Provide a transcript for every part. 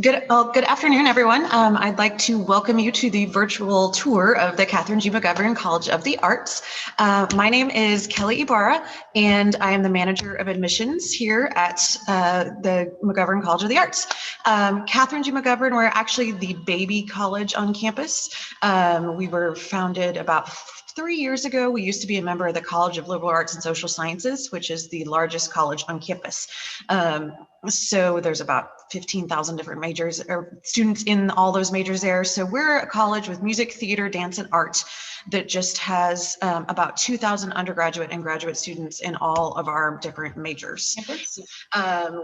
Good afternoon, everyone. I'd like to welcome you to the virtual tour of the Catherine G. McGovern College of the Arts. My name is Kelly Ibarra, and I am the manager of admissions here at the McGovern College of the Arts. Catherine G. McGovern, we're actually the baby college on campus. We were founded about 3 years ago. We used to be a member of the College of Liberal Arts and Social Sciences, which is the largest college on campus. So there's about 15,000 different majors or students in all those majors there. So we're a college with music, theater, dance, and art that just has about 2,000 undergraduate and graduate students in all of our different majors.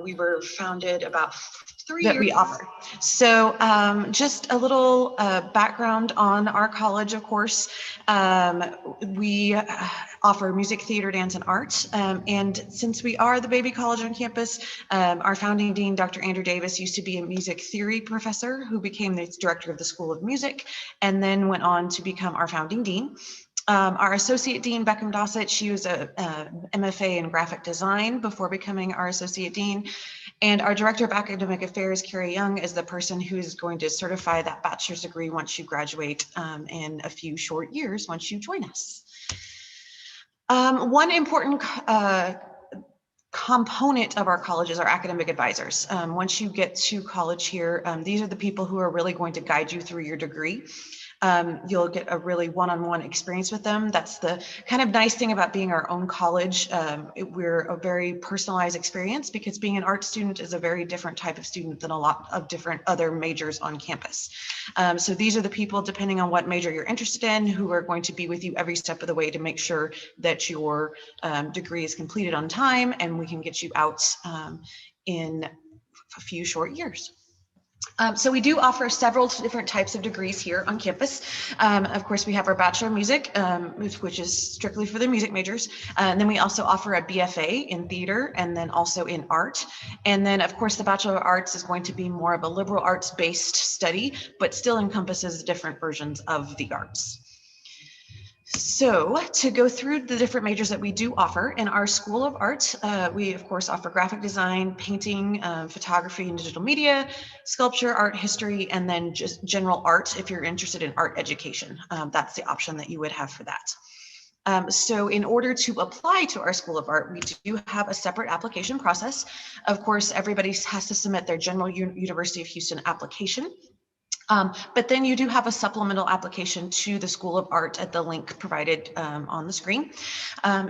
We were founded about 3 years. That we offer. So just a little background on our college, of course. We offer music, theater, dance, and art. And since we are the baby college on campus, our founding dean, Dr. Andrew Davis, used to be a music theory professor who became the director of the School of Music and then went on to become our founding dean. Our associate dean, Beckham Dossett, she was a MFA in graphic design before becoming our associate dean. And our director of academic affairs, Carrie Young, is the person who is going to certify that bachelor's degree once you graduate in a few short years once you join us. One important component of our college is our academic advisors. Once you get to college here, these are the people who are really going to guide you through your degree. You'll get a really one-on-one experience with them. That's the kind of nice thing about being our own college. We're a very personalized experience because being an art student is a very different type of student than a lot of different other majors on campus. So these are the people, depending on what major you're interested in, who are going to be with you every step of the way to make sure that your degree is completed on time and we can get you out in a few short years. So we do offer several different types of degrees here on campus. Of course, we have our Bachelor of Music, which is strictly for the music majors. And then we also offer a BFA in theater and then also in art. And then, of course, the Bachelor of Arts is going to be more of a liberal arts-based study, but still encompasses different versions of the arts. So to go through the different majors that we do offer in our School of Art, we of course offer graphic design, painting, photography and digital media, sculpture, art history, and then just general art if you're interested in art education. That's the option that you would have for that. So in order to apply to our School of Art, we do have a separate application process. Of course, everybody has to submit their General University of Houston application. But then you do have a supplemental application to the School of Art at the link provided on the screen.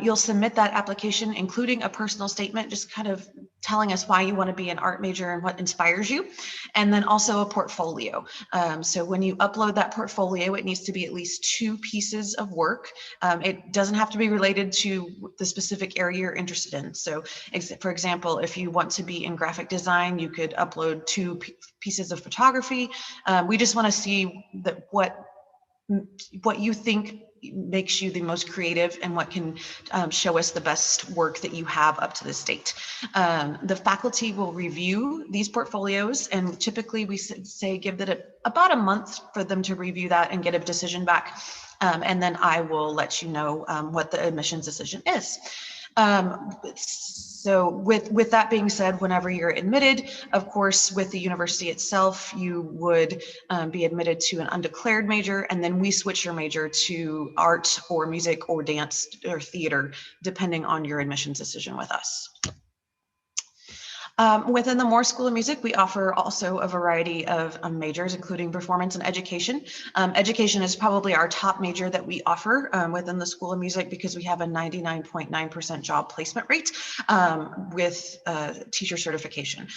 You'll submit that application, including a personal statement, just kind of telling us why you want to be an art major and what inspires you, and then also a portfolio. So when you upload that portfolio, it needs to be at least 2 pieces of work. It doesn't have to be related to the specific area you're interested in. So for example, if you want to be in graphic design, you could upload 2 pieces of photography. We just want to see that what you think makes you the most creative and what can show us the best work that you have up to this date. The faculty will review these portfolios, and typically we say give that about a month for them to review that and get a decision back. And then I will let you know what the admissions decision is. So with that being said, whenever you're admitted, of course, with the university itself, you would be admitted to an undeclared major, and then we switch your major to art or music or dance or theater, depending on your admissions decision with us. Within the Moore School of Music, we offer also a variety of majors, including performance and education. Education is probably our top major that we offer within the School of Music because we have a 99.9% job placement rate with teacher certification.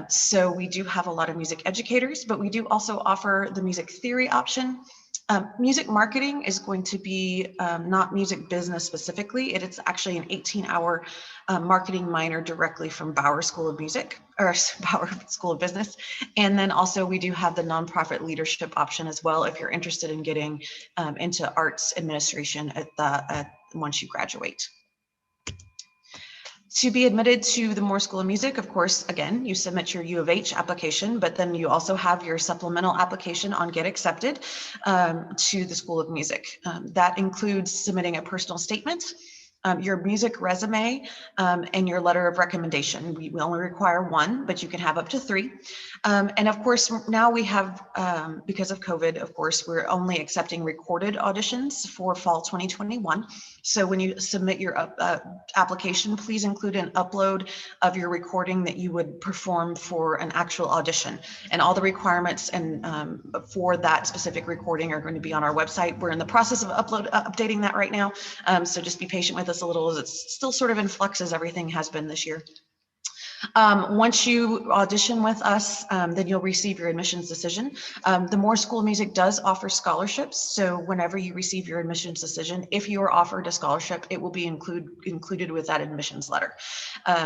So we do have a lot of music educators, but we do also offer the music theory option. Music marketing is going to be not music business specifically. It's actually an 18-hour marketing minor directly from Bauer School of Music, or Bauer School of Business. And then also we do have the nonprofit leadership option as well if you're interested in getting into arts administration once you graduate. To be admitted to the Moore School of Music, of course, again, you submit your U of H application, but then you also have your supplemental application on Get Accepted to the School of Music. That includes submitting a personal statement, your music resume, and your letter of recommendation. We only require 1, but you can have up to 3. And of course, now we have, because of COVID, of course, we're only accepting recorded auditions for fall 2021. So when you submit your application, please include an upload of your recording that you would perform for an actual audition. And all the requirements and for that specific recording are going to be on our website. We're in the process of updating that right now. So just be patient with us a little, as it's still sort of in flux as everything has been this year. Once you audition with us, then you'll receive your admissions decision. The Moore School of Music does offer scholarships. So whenever you receive your admissions decision, if you are offered a scholarship, it will be included with that admissions letter.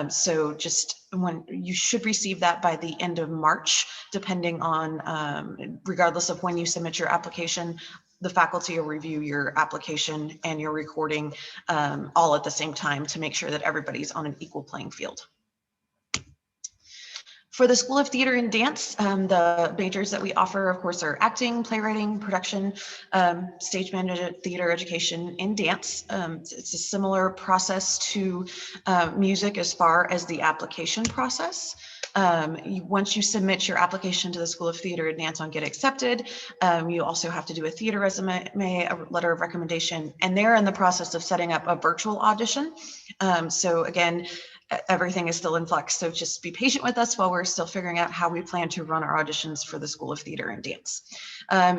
So just when you should receive that by the end of March, depending on, regardless of when you submit your application, the faculty will review your application and your recording all at the same time to make sure that everybody's on an equal playing field. For the School of Theater and Dance, the majors that we offer, of course, are acting, playwriting, production, stage management, theater education, and dance. It's a similar process to music as far as the application process. Once you submit your application to the School of Theater and Dance on Get Accepted, you also have to do a theater resume, a letter of recommendation, and they're in the process of setting up a virtual audition. So again, everything is still in flux, so just be patient with us while we're still figuring out how we plan to run our auditions for the School of Theater and Dance.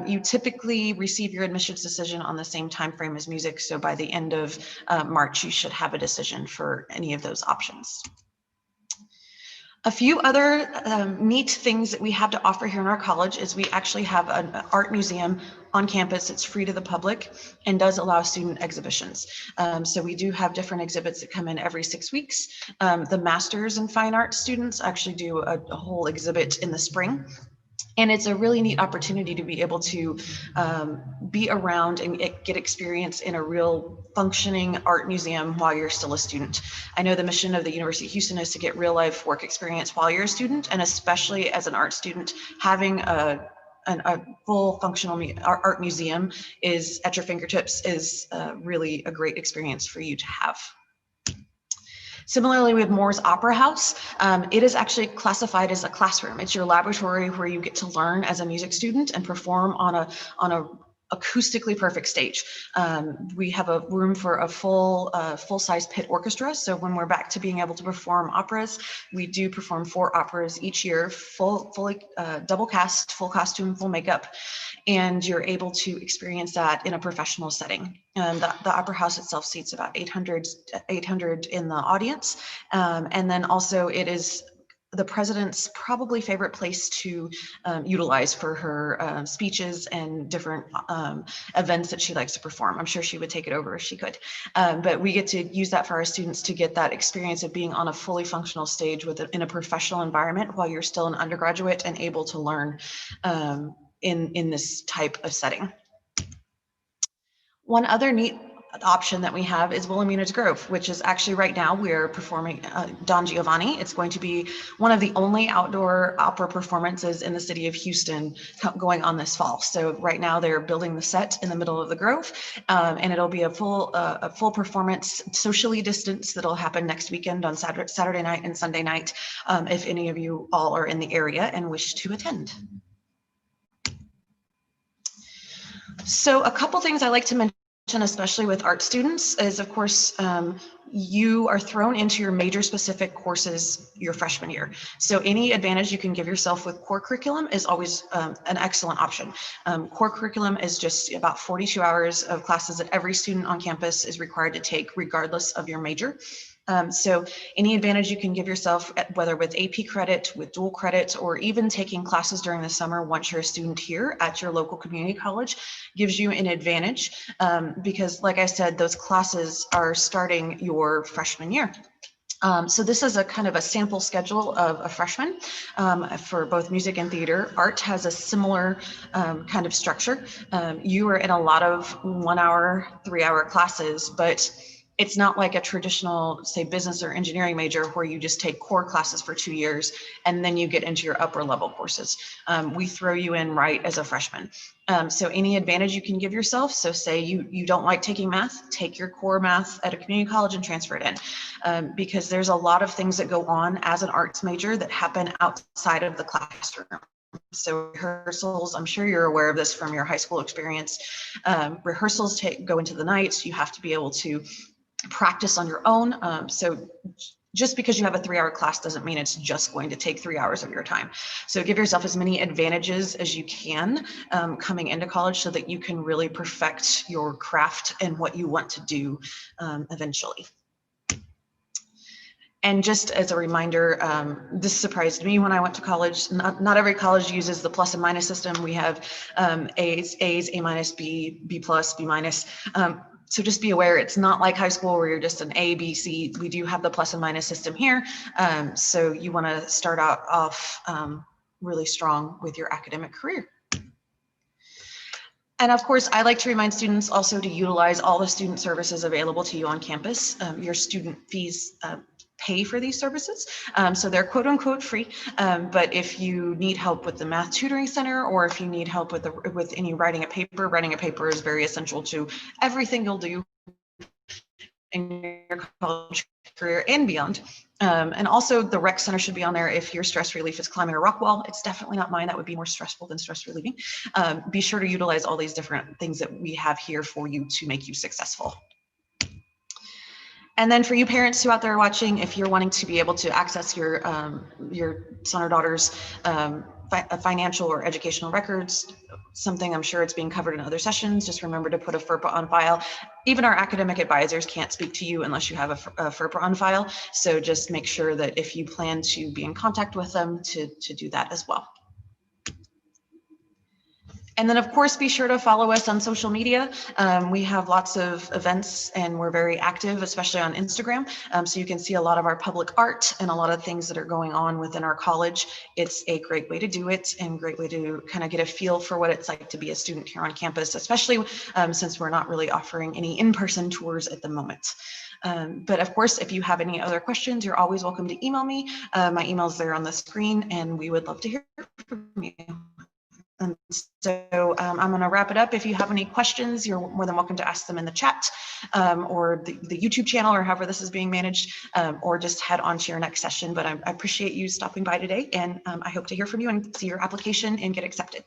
You typically receive your admissions decision on the same time frame as music, so by the end of March, you should have a decision for any of those options. A few other neat things that we have to offer here in our college is we actually have an art museum on campus. It's free to the public and does allow student exhibitions. So we do have different exhibits that come in every 6 weeks. The Masters in Fine Arts students actually do a whole exhibit in the spring. And it's a really neat opportunity to be able to be around and get experience in a real functioning art museum while you're still a student. I know the mission of the University of Houston is to get real life work experience while you're a student, and especially as an art student, having a full functional art museum is at your fingertips is really a great experience for you to have. Similarly, with Moore's Opera House, it is actually classified as a classroom. It's your laboratory where you get to learn as a music student and perform on a acoustically perfect stage. We have a room for a full-size pit orchestra. So when we're back to being able to perform operas, we do perform 4 operas each year, fully double cast, full costume, full makeup, and you're able to experience that in a professional setting. The Opera House itself seats about 800 in the audience, and then also it is the president's probably favorite place to utilize for her speeches and different events that she likes to perform. I'm sure she would take it over if she could. But we get to use that for our students to get that experience of being on a fully functional stage in a professional environment while you're still an undergraduate and able to learn in this type of setting. One other neat option that we have is Wilhelmina's Grove, which is actually right now we're performing Don Giovanni. It's going to be one of the only outdoor opera performances in the city of Houston going on this fall. So right now they're building the set in the middle of the Grove, and it'll be a full performance, socially distanced, that'll happen next weekend on Saturday night and Sunday night, if any of you all are in the area and wish to attend. So a couple things I like to mention, especially with art students, is of course, you are thrown into your major specific courses your freshman year. So any advantage you can give yourself with core curriculum is always an excellent option. Core curriculum is just about 42 hours of classes that every student on campus is required to take regardless of your major. So any advantage you can give yourself, whether with AP credit, with dual credit, or even taking classes during the summer once you're a student here at your local community college, gives you an advantage because, like I said, those classes are starting your freshman year. So this is a kind of a sample schedule of a freshman for both music and theater. Art has a similar kind of structure. You are in a lot of 1 hour, 3 hour classes, but it's not like a traditional, say, business or engineering major where you just take core classes for 2 years and then you get into your upper level courses. We throw you in right as a freshman. So any advantage you can give yourself, so say you don't like taking math, take your core math at a community college and transfer it in, because there's a lot of things that go on as an arts major that happen outside of the classroom. So rehearsals, I'm sure you're aware of this from your high school experience. Rehearsals go into the nights. You have to be able to practice on your own. So just because you have a 3 hour class doesn't mean it's just going to take 3 hours of your time. So give yourself as many advantages as you can coming into college so that you can really perfect your craft and what you want to do eventually. And just as a reminder, this surprised me when I went to college. Not every college uses the plus and minus system. We have A's, A minus, B plus, B minus. So just be aware, it's not like high school where you're just an A, B, C. We do have the plus and minus system here. So you want to start off really strong with your academic career. And of course, I like to remind students also to utilize all the student services available to you on campus. Your student fees pay for these services. So they're quote unquote free. But if you need help with the math tutoring center, or if you need help with any writing a paper is very essential to everything you'll do in your college career and beyond. And also the rec center should be on there if your stress relief is climbing a rock wall. It's definitely not mine. That would be more stressful than stress relieving. Be sure to utilize all these different things that we have here for you to make you successful. And then for you parents who out there watching, if you're wanting to be able to access your son or daughter's financial or educational records, something I'm sure it's being covered in other sessions, just remember to put a FERPA on file. Even our academic advisors can't speak to you unless you have a FERPA on file. So just make sure that if you plan to be in contact with them to do that as well. And then, of course, be sure to follow us on social media. We have lots of events and we're very active, especially on Instagram. So you can see a lot of our public art and a lot of things that are going on within our college. It's a great way to do it and great way to kind of get a feel for what it's like to be a student here on campus, especially since we're not really offering any in-person tours at the moment. But of course, if you have any other questions, you're always welcome to email me. My email's there on the screen and we would love to hear from you. And so I'm going to wrap it up. If you have any questions, you're more than welcome to ask them in the chat or the YouTube channel or however this is being managed, or just head on to your next session. But I appreciate you stopping by today, and I hope to hear from you and see your application and get accepted.